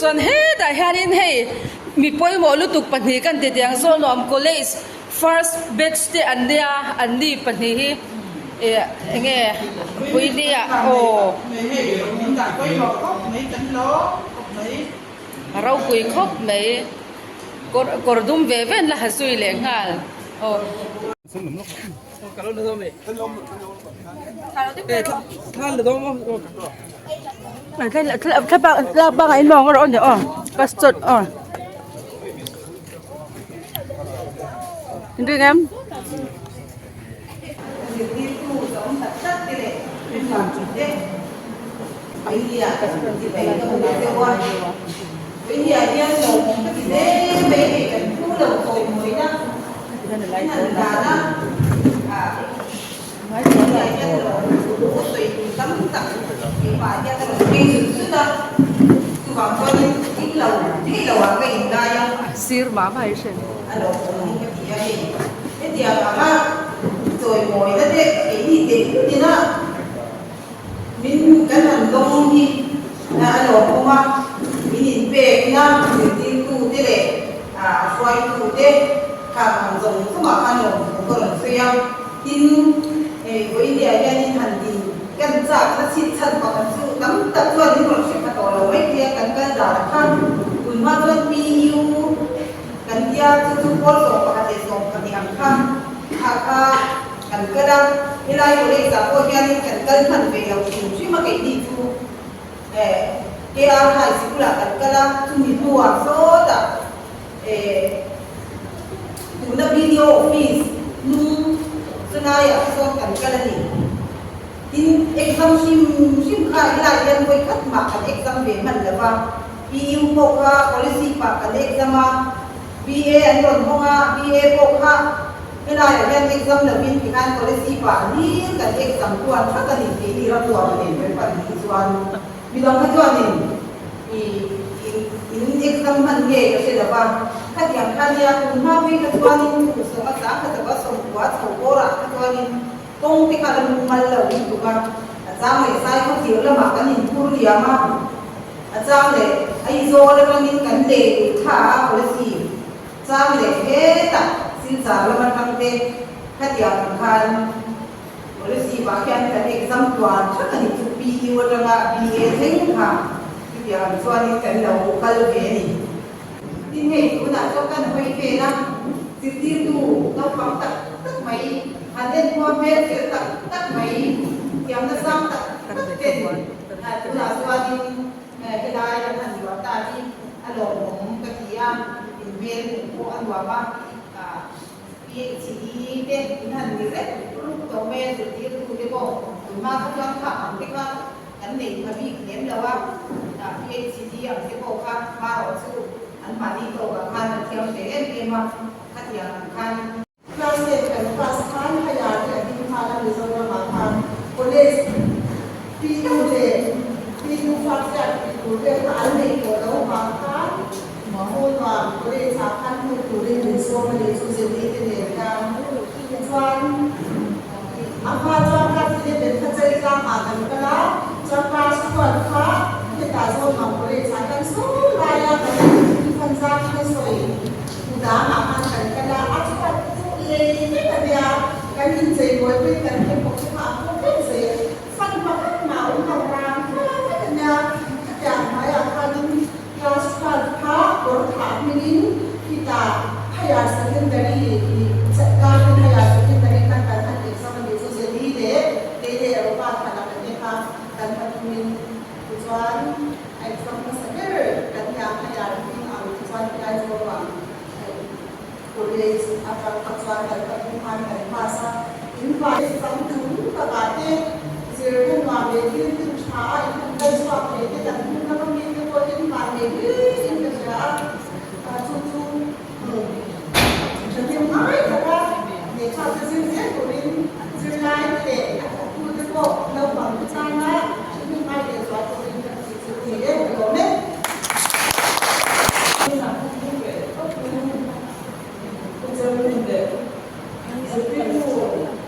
ส่วนเฮ้แต่เฮลินเฮมีป่วยหมอลุตุกปัญหากันเดียงโซนอม college first batch ที่อันเดียอันนี้ปัญหาไงคุยเดียโอ้เราคุยครบไหมกอดดุมเวเวนละหัสุยเหลงหันโอ้kalau dah tahu ni, kalau dah tahu mah,ถ้าบางไอ้น้องก็ร้อนเดี๋ยวก็สดจริงๆงั้นsir mama hay sen cái điều mà rồi ngồi đó đấy cái gì thì nó mình cái lần đông đi là đồ không mà mình nhìn về nó thì tu thế này xoay tu thế hàng dùng cái mà ăn đồ có lần xoay tin với điều gia đình hành gì căn giả nó xin chân vào cái sự nắm tập trung những cái chuyện mà tổ đầu mấy kia căn giả khăn quần hoa luôn piu kan dia tutup so pada so kami angkat haka kan kadang nilai oleh siapa yang kan về đầu tiên mà cái đi tu cái hai sikulah kan kadang tu tua so ta tu na video office nu senaya so kan kadang ni tin exam sim khai nilai yang koi kat makan exam về mình là va PU poka policy pa kan exam BA anh còn không BA bộ ha cái này là bên exam là bên tiếng Anh policy và liên cả exam tuần chắc là những cái đó tuần là đến với phần tuần vì đó cái tuần thì những exam hành nghề có thể là bằng các điểm khai ra cùng hoa với cái tuần thì số các giá các tập số quá số cô là cái tuần công ty khai là mal là những cái bằng giá này sai không thiếu là mà cái nhìn thu liền mà giá này ai rồi là cái nhìn cái đề thả policy sang để hết ta xin chào là bạn làm thế các điều kiện boleh si bagian dari exam tuan chắc là những PU adalah BA sinh ha thì điều tuan cái đầu kalau về tin này cũng đã cho căn quay về đó thì tiêu tu nó phóng tất mấy anh lên qua về sẽ tất mấy kiếm nó sang tất tiền cũng là tuan cái đài là thành quả ta đi anh lồng cái gì bên của anh hòa ba PhD bên thành người rất lúc đầu men rồi tiếp tục cái bộ mà các con học cái anh này mà bị ném đầu á PhD ở cái bộ khác ba ở sự anh mà đi tổ cả khăn theo cái mà các nhà khăn class này cái class khăn hay là cái đi khăn là bây giờ mà khăn college PU phát triển PU về anh này của đâu mà khăn mỗi đoàn có thể trả khăn một chủ đề về số mà để số diện đi để cao toàn apa cho các chị đến phát triển ra mà thành cái đó cho các tuần khác thì cả số mà có thể trả khăn số lại là cái phần ra cái số giá mà ăn cái đó áp dụng lên cái nhìn gì với cái một cái mà không biết gì phân mà cách nào cũng không ra cái nhà chẳng phải là khăn Pasca berhamilin kita higher secondary sekarang higher secondary kan exam di sosial de Eropa pada mereka dan hamilin tujuan exam secondary dan yang higher tujuan kita juga college atau tujuan pertemuan dari masa ini exam tu berarti zero kan wabah itu cah itu dan suatu itu dan kita jadi mana ni ini saya cucu jadi mai kita ni cakap sendiri korin sendiri deh aku tu kok lepas sana ini mai dia suatu ini dia boleh ini aku tu jadi ni jadi tu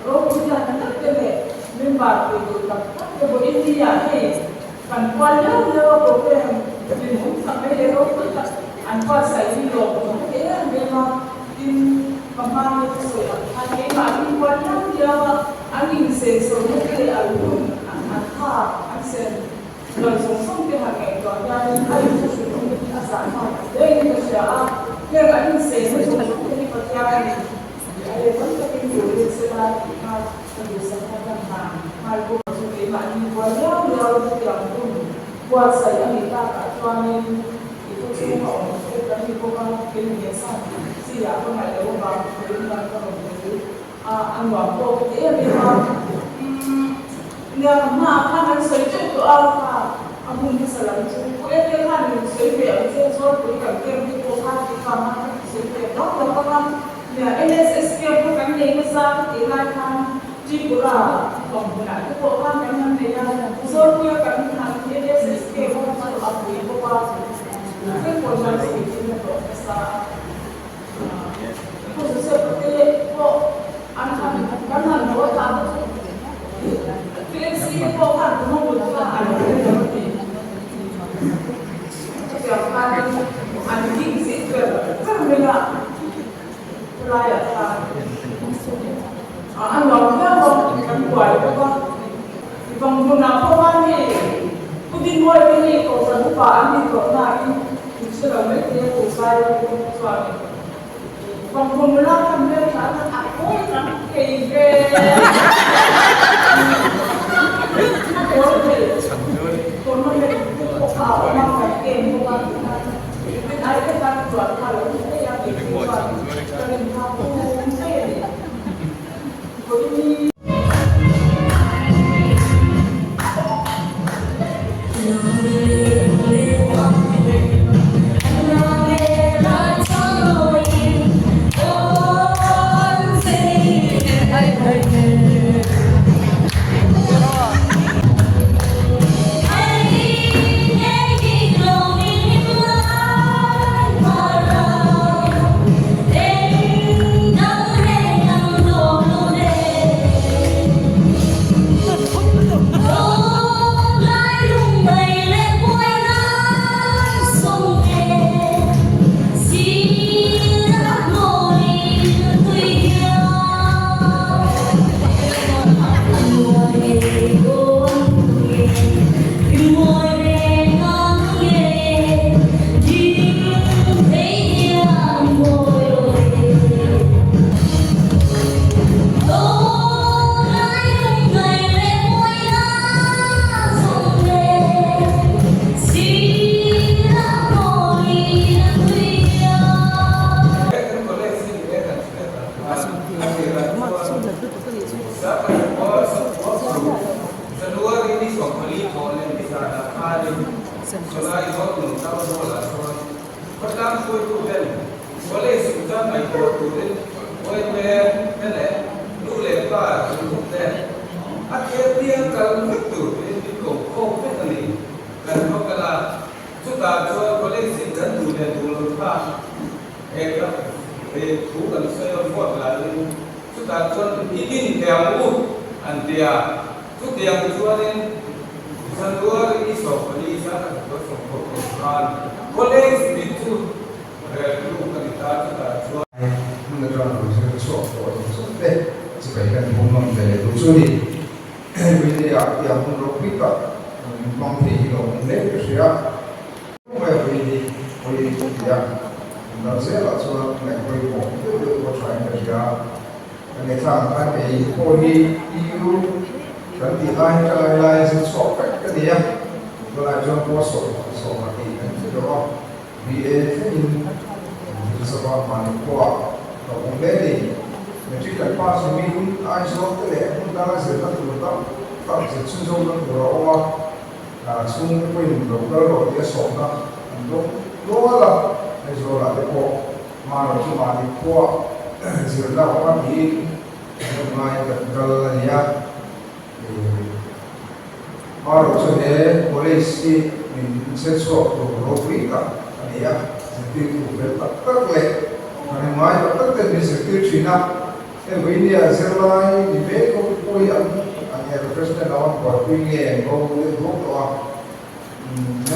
roh kita nak kena membuat itu tapi boleh dia ni kan kuala program jadi sampai qua sai đi lộ thế là về mà tin mà như thế rồi anh ấy mà đi qua nhau dia anh ấy sẽ sống cái album anh ha anh sẽ rồi sống cái hàng ngày còn ra anh ấy sẽ sống cái sản phẩm đây là sẽ nên anh sẽ sống cái vật giá này anh vẫn có cái điều kiện sẽ là mà điều sản phẩm hàng hai bộ cái mà đi qua nhau dia album qua sai anh ấy ta cả cho nên itu semua kami bukan biasa siapa pun ada orang beriman kalau begitu anggap tu dia memang dia makan dan sejuk tu apa amun masalah itu dia kan sejuk dia soal berikan dia bukan di kamar sejuk tak apa dia LSS dia bukan dia besar dia kan Jipura komponen itu bukan dengan dia soal dia kan dia LSS dia bukan apa itu Mungkin proses ini profesor, khususnya seperti kok anak-anak kan dua tahun, fleksi kok kan membutuhkan anak seperti setiap kali anak gizi kan mereka pelayaran, anak orang kan kuat apa, pengguna apa ni, kudim boleh ni kau serupa ni kau nak sudah mereka usai suami. Pengguna kami sana aku nak kebe. Kalau mereka kau orang makin bukan. Ada kan jual kalau kita yang jual kalau aku saya ini.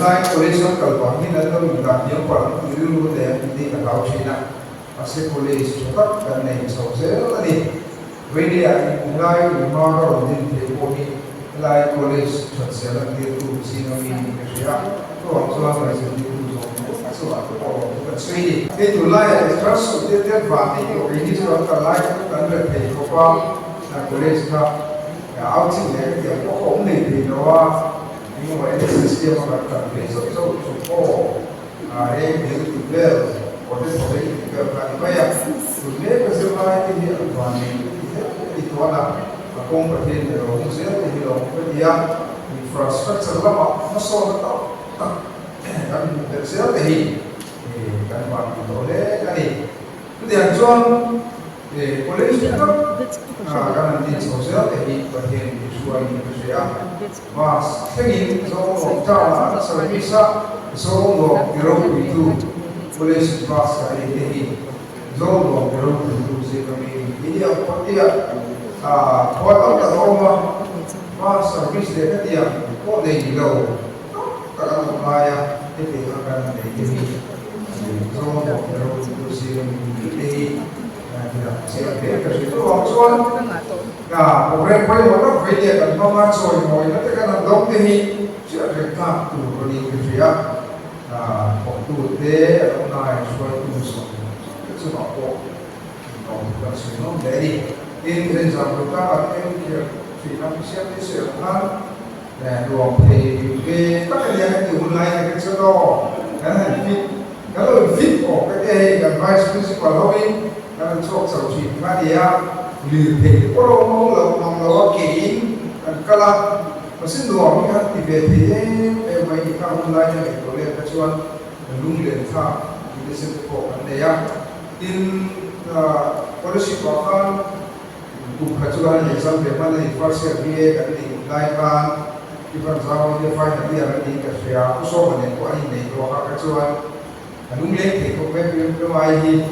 Ngai college ng kalpang hin at ang gagawin pa ang iluluto na hindi kalaw siya na kasi college chukat kan na isa sa ani pwede ang ngai mga din po ni ngai college chat siya lang dito sino ni siya to ang sulang na sa dito so ako ko pwede ito lai express dito ba ni ko hindi so ka lai kan na pay ko pa na college ka outing na yung ko ni dito nhưng mà cái system mà cần phải giúp cho chúng cô em hiểu được về có thể có thể được làm vậy à từ nếu cái sự mai thì hiện toàn thì toàn là công việc thì rồi cũng sẽ thì rồi cái gì infrastructure là nó so nó tạo cái việc sẽ thì cái hoàn toàn đấy cái gì cái điểm cho để có lẽ chúng ta cái này thì sẽ thì có thể suy nghĩ cái gì và khi do một trao là service số một kilo itu boleh sepas kali ini do một kilo itu sih kami ini apa dia potong ke rumah mas service dia dia kok dia kilo kalau maya itu akan ini do một kilo itu sih ini tidak siapa dia kerja orang soal orang pun orang kerja kan orang soal mau itu kan dong ini siapa tak tu orang kerja waktu dia orang soal tu so sebab apa orang semua dari ini example kan ada yang finansial ni sekarang dan orang PBB tak ada yang mulai kerja tu kan fit kalau fit kok kan vice principal lagi kan sok sauci dia lihat orang mau lalu kirim kalau mesin dua kan tiba-tiba mai kita online ni boleh kecuali belum lengkap kita sebut dia in polisi bahkan untuk kecuali exam bagaimana infrastruktur dia kan di lainkan kita tahu dia file dia ada di kerja so mana ko ini dua kecuali belum lengkap ko belum ai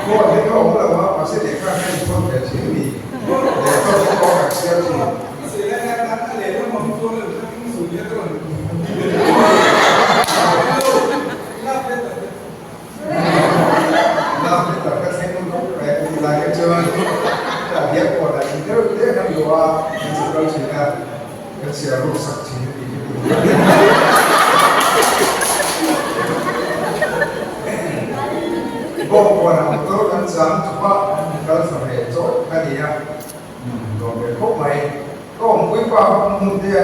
ko ada kau lah masih dekat kan itu kerja ni dia tu kau kerja ni selain kan ada yang mampu lagi sudah tu dia ko da dia kan dua sekolah sini kerja rusak sini orang itu kan sama cuma kalau sampai itu kan dia kalau kok mai kok mungkin pak dia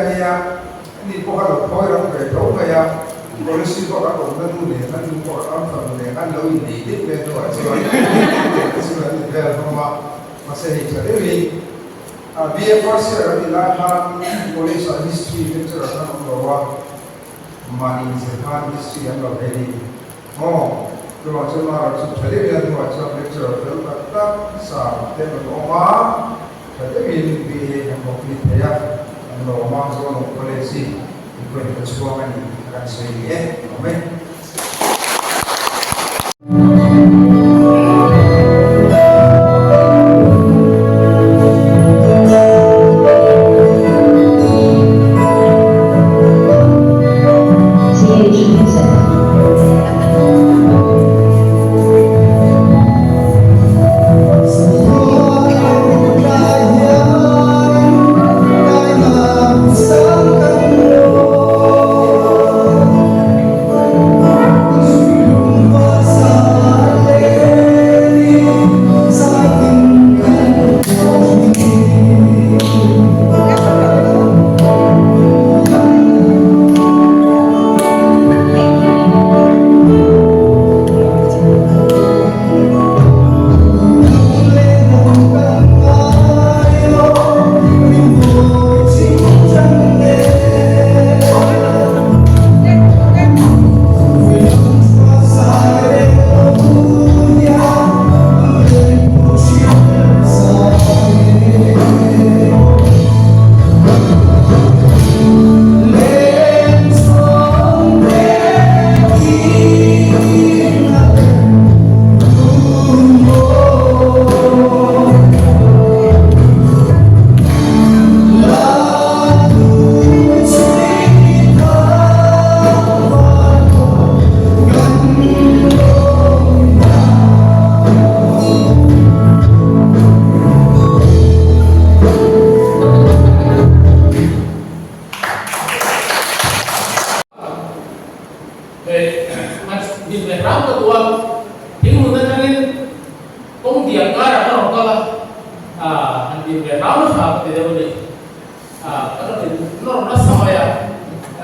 ini kok kalau kau orang beritahu kayak polisi kok aku kan tu ni kan kok orang tu kan lalu ini dia tu aja sudah dia sama masih hidup jadi dia pasti ada di dalam polisi history itu ada bahwa money sepan history yang berbeda Rumah cuma jadi dia tu macam lecturer tetap sah dia berumah jadi ini yang konflik ya berumah soal polisi itu kecuali kan saya amen. về rau cái tua thì người ta nên công việc cái là nó có là anh đi về rau nó sao thì đâu đi cái đó thì nó sao vậy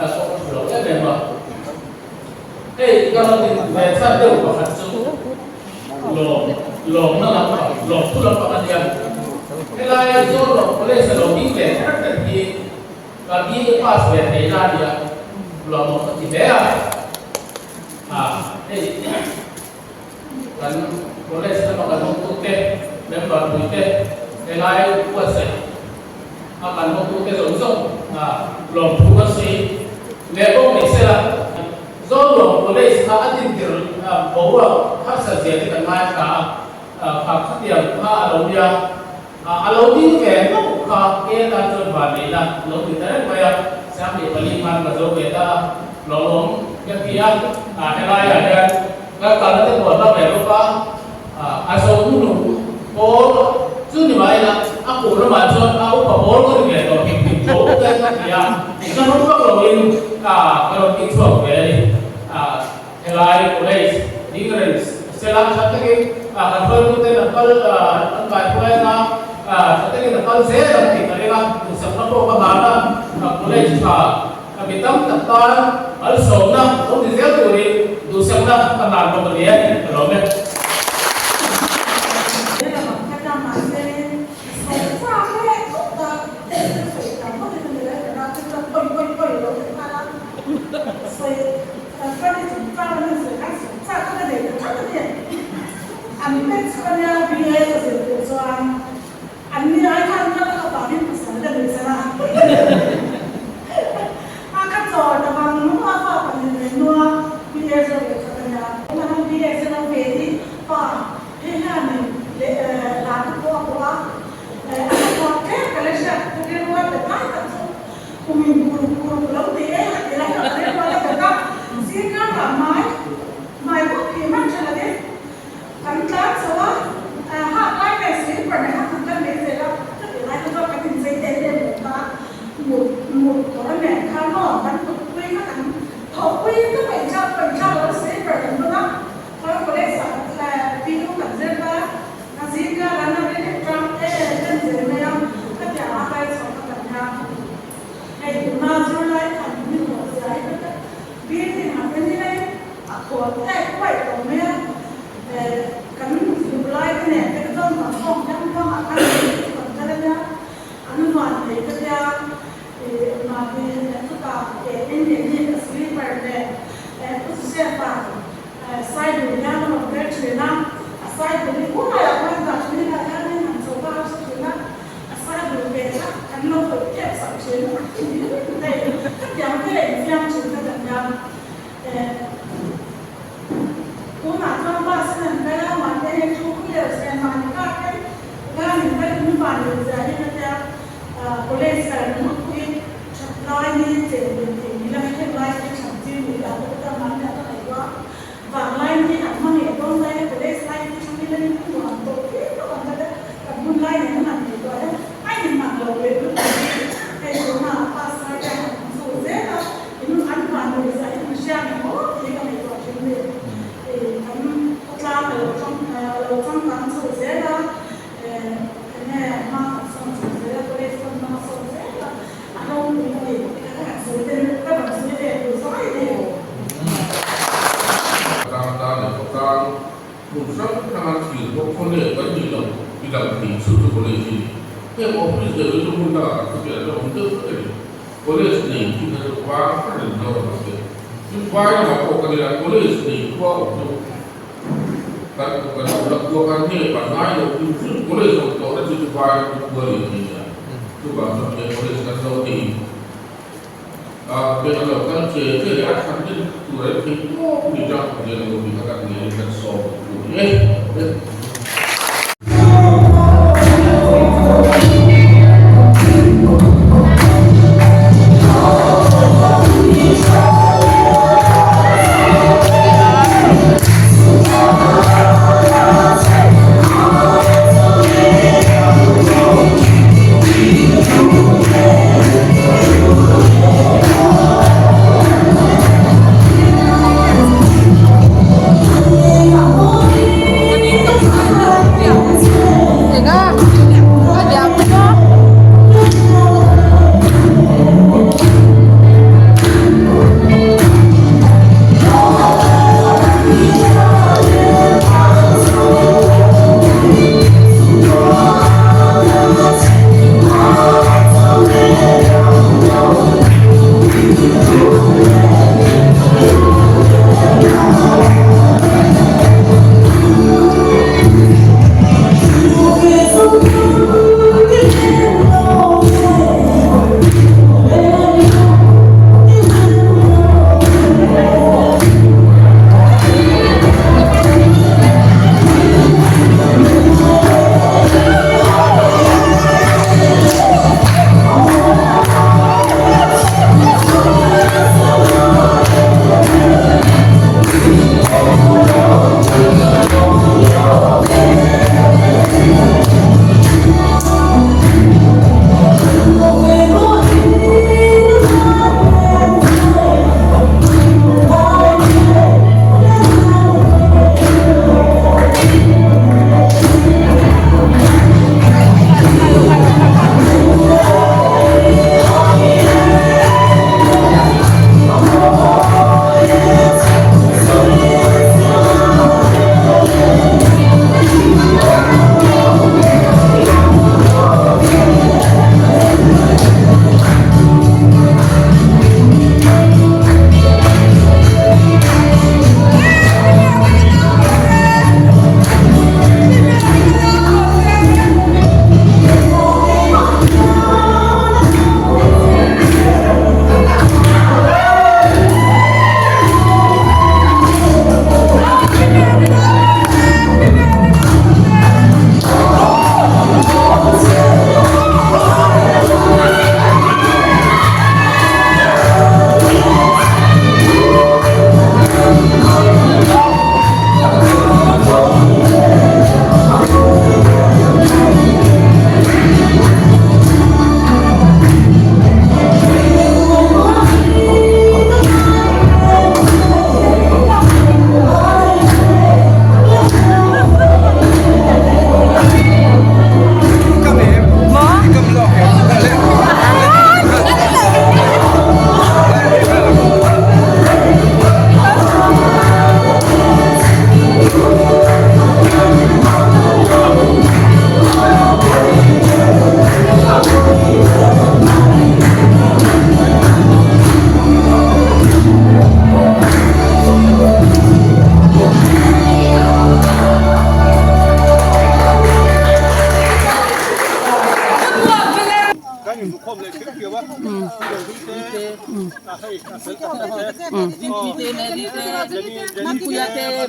có lỗi cái này mà cái đó thì về sao đều có hạt giống lồng nó làm lồng thu làm bằng anh cái này do lồng có lẽ sẽ lồng đi về các cái gì và đi qua về thấy ra thì lồng nó chỉ bé đây kan boleh kita makan untuk ke member kita kelai puasa akan untuk ke langsung lom puasa lepas misalnya zolo boleh saat ini bawa hak sahaja kita main hak dia alau dia ke hak kita coba ni lah lalu kita bayar sampai baliman baru kita lom yang dia kelai ada các bạn đã thấy buồn lắm này lúc đó số cũng đủ bố chứ như vậy là áp cụ nó mà cho áp và bố có thể là kịp bố cái gì thì cho nó bắt đầu in cái đầu tiên thuộc về cái lại của đây đi cái này sẽ làm sao cái phần phân của tên là phân bài của em cái là phân dễ là thì cái này là sản phẩm của các bạn đó của đây chỉ bị tâm tập to ở số năm cũng thì dễ tuổi đủ xem năm phần làm một cái gì rồi đấy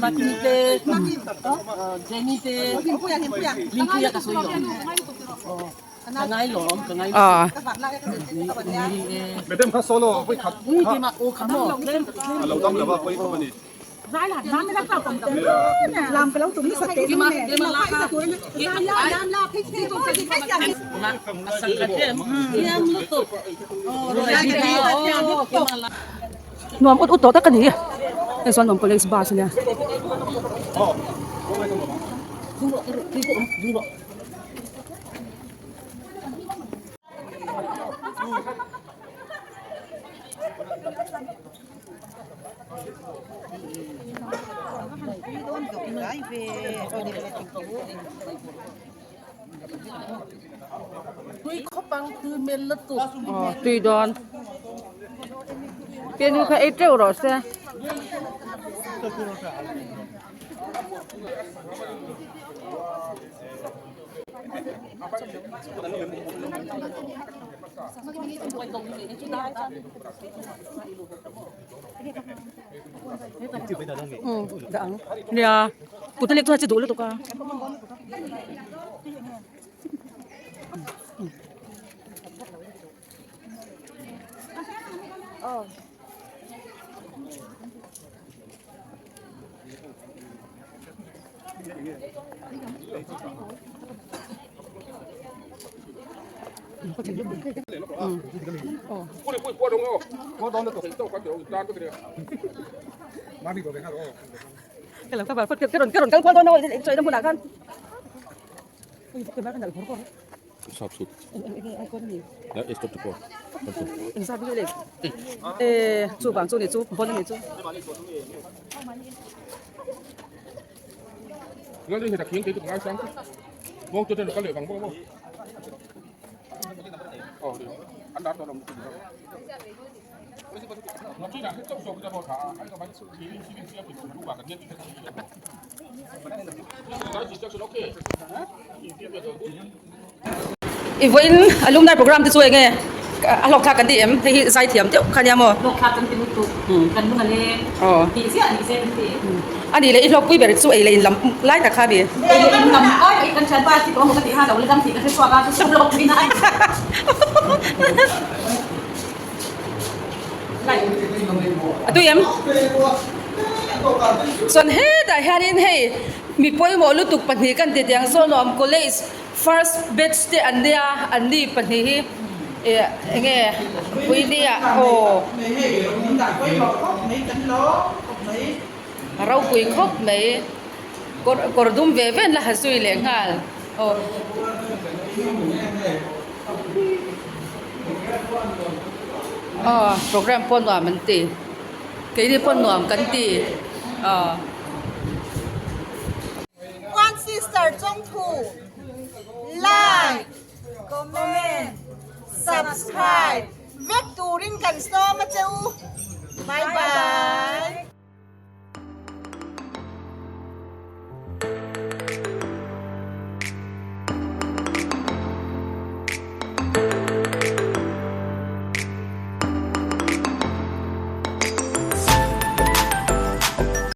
Matite, Jenite, Linkuya Kasuyo. Kanay lom, kanay. Madam ka solo với khát Ui thì mà ô khám mỏ. lâu tâm là ba quay không đi làm cái lâu tụi nó sạch Thì mà la ka. Yang lutup. Nuam ut to ta kan hi. Ai son nom college bus nya. Ui khó bằng từ men lutup. Tùy đòn. Tiền như cái treo rồi xe. Đặng. Nè, cụ thể tôi chỉ đủ được cả. qua đúng không qua đó là tổ tổ quan trọng đan có thể mang đi tổ cái nào đó Cái là các bạn phát cái đồn con thôi chơi trong buồn kan. Cái bác cái nào cũng có. sắp sụt Ai con gì? đã ít tốt được Anh sao bây giờ chú bằng chú này chú, bọn này chú. ngay đây thì đặc khiến cái ngay sáng vô cho nên là có lệ bằng vô vô anh đã cho đồng nó chỉ là hết trong số cái bộ thả hay là bánh chỉ chia đủ cả nhân cái chỉ cho ok Even alumni program tu suai nge. Alok tha kan di em thì sai thiam tiêu kan ya mo. Lok khatan tinutu. Kan mo ngale. Ti sia ni sen ti. Ani le ilok pui ber su ai le lam lai ta kha bi. Ngam oi kan chan ba ti ko mo ka ti ha lo le dam ti ka se swa ba su lok ni nai. Tu em. Son he da harin he. Mi poi mo lu tuk pani kan ti tiang so nom college first batch te andia andi pani hi. Nghe quý đi ạ. Ồ. Rau quý khóc mấy cor dum về ven là suy lệ ngal. Ồ. Program pon wa man ti. Cái đi pon nuam kan ti. One sister trong thủ like comment subscribe. Vết tù rin cảnh so mà châu. Bye bye.